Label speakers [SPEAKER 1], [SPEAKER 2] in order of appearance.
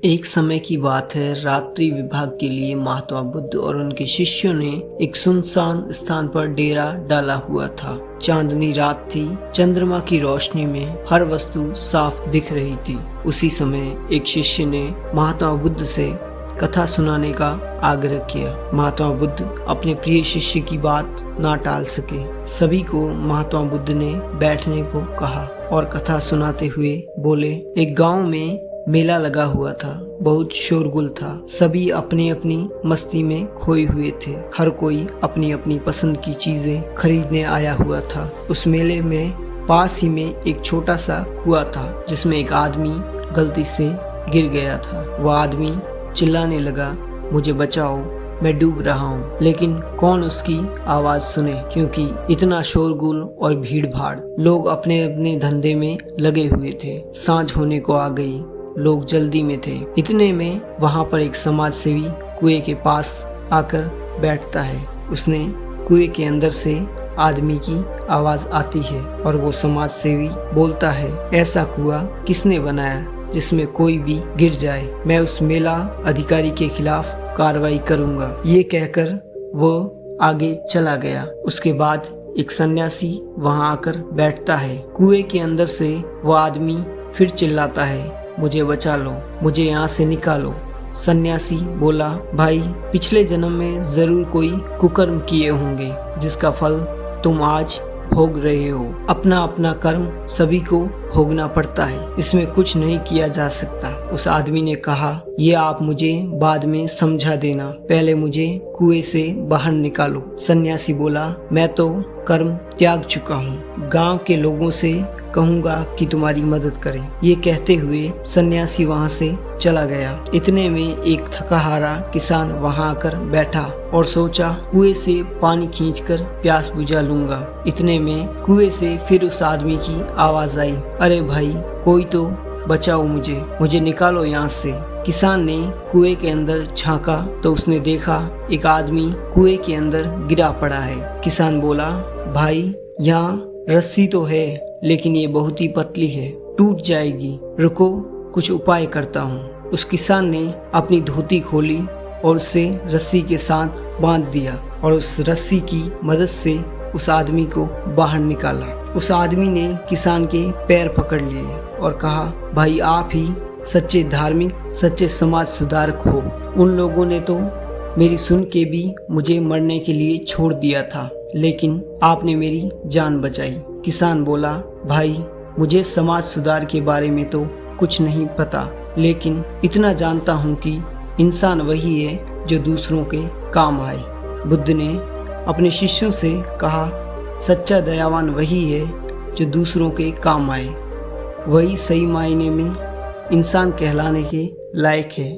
[SPEAKER 1] एक समय की बात है। रात्रि विभाग के लिए महात्मा बुद्ध और उनके शिष्यों ने एक सुनसान स्थान पर डेरा डाला हुआ था। चांदनी रात थी। चंद्रमा की रोशनी में हर वस्तु साफ दिख रही थी। उसी समय एक शिष्य ने महात्मा बुद्ध से कथा सुनाने का आग्रह किया। महात्मा बुद्ध अपने प्रिय शिष्य की बात ना टाल सके। सभी को महात्मा बुद्ध ने बैठने को कहा और कथा सुनाते हुए बोले, एक गांव में मेला लगा हुआ था। बहुत शोरगुल था। सभी अपनी अपनी मस्ती में खोए हुए थे। हर कोई अपनी अपनी पसंद की चीजें खरीदने आया हुआ था। उस मेले में पास ही में एक छोटा सा कुआं था जिसमें एक आदमी गलती से गिर गया था। वह आदमी चिल्लाने लगा, मुझे बचाओ, मैं डूब रहा हूँ। लेकिन कौन उसकी आवाज सुने, क्योंकि इतना शोरगुल और भीड़ भाड़। लोग अपने अपने धंधे में लगे हुए थे। सांझ होने को आ गई। लोग जल्दी में थे। इतने में वहां पर एक समाज सेवी कुएं के पास आकर बैठता है। उसने कुएं के अंदर से आदमी की आवाज आती है और वो समाज सेवी बोलता है, ऐसा कुआं किसने बनाया जिसमें कोई भी गिर जाए? मैं उस मेला अधिकारी के खिलाफ कार्रवाई करूंगा। ये कहकर वो आगे चला गया। उसके बाद एक सन्यासी वहां आकर बैठता है। कुएं के अंदर से वो आदमी फिर चिल्लाता है, मुझे बचा लो, मुझे यहाँ से निकालो। सन्यासी बोला, भाई, पिछले जन्म में जरूर कोई कुकर्म किए होंगे जिसका फल तुम आज भोग रहे हो। अपना अपना कर्म सभी को भोगना पड़ता है, इसमें कुछ नहीं किया जा सकता। उस आदमी ने कहा, ये आप मुझे बाद में समझा देना, पहले मुझे कुएं से बाहर निकालो। सन्यासी बोला, मैं तो कर्म त्याग चुका हूँ, गांव के लोगों से कहूँगा कि तुम्हारी मदद करें। ये कहते हुए सन्यासी वहाँ से चला गया। इतने में एक थकाहारा किसान वहाँ आकर बैठा और सोचा, कुएं से पानी खींचकर प्यास बुझा लूंगा। इतने में कुएं से फिर उस आदमी की आवाज आई, अरे भाई, कोई तो बचाओ, मुझे निकालो यहाँ से। किसान ने कुएं के अंदर झांका तो उसने देखा एक आदमी कुएं के अंदर गिरा पड़ा है। किसान बोला, भाई, यहाँ रस्सी तो है लेकिन ये बहुत ही पतली है, टूट जाएगी, रुको, कुछ उपाय करता हूँ। उस किसान ने अपनी धोती खोली और उसे रस्सी के साथ बांध दिया और उस रस्सी की मदद से उस आदमी को बाहर निकाला। उस आदमी ने किसान के पैर पकड़ लिए और कहा, भाई, आप ही सच्चे धार्मिक, सच्चे समाज सुधारक हो। उन लोगों ने तो मेरी सुन के भी मुझे मरने के लिए छोड़ दिया था, लेकिन आपने मेरी जान बचाई। किसान बोला, भाई, मुझे समाज सुधार के बारे में तो कुछ नहीं पता, लेकिन इतना जानता हूँ कि इंसान वही है जो दूसरों के काम आए। बुद्ध ने अपने शिष्यों से कहा, सच्चा दयावान वही है जो दूसरों के काम आए। वही सही मायने में इंसान कहलाने के लायक है।